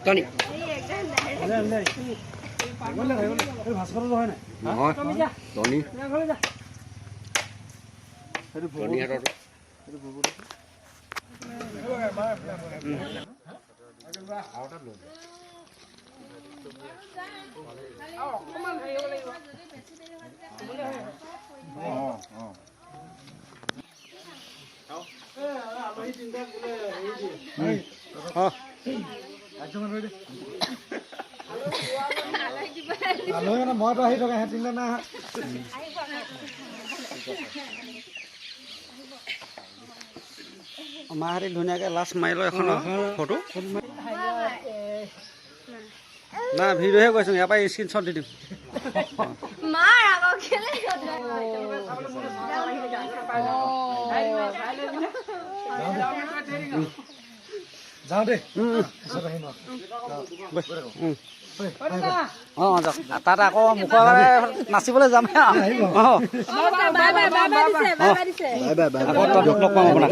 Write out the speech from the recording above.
Tony. Tony. Tony ada. Mahari ধুনীয়াকে last মাৰি লয় এখন ফটো না ভিডিঅ'হে কৈছোঁ ইয়াৰ পৰা স্ক্ৰীনশ্বট দি দিম মাৰ আকৌ খেলে যাওঁ দে যাওক তাত আকৌ মুখৰ বাবে নাচিবলৈ যাম লগ পাম আপোনাক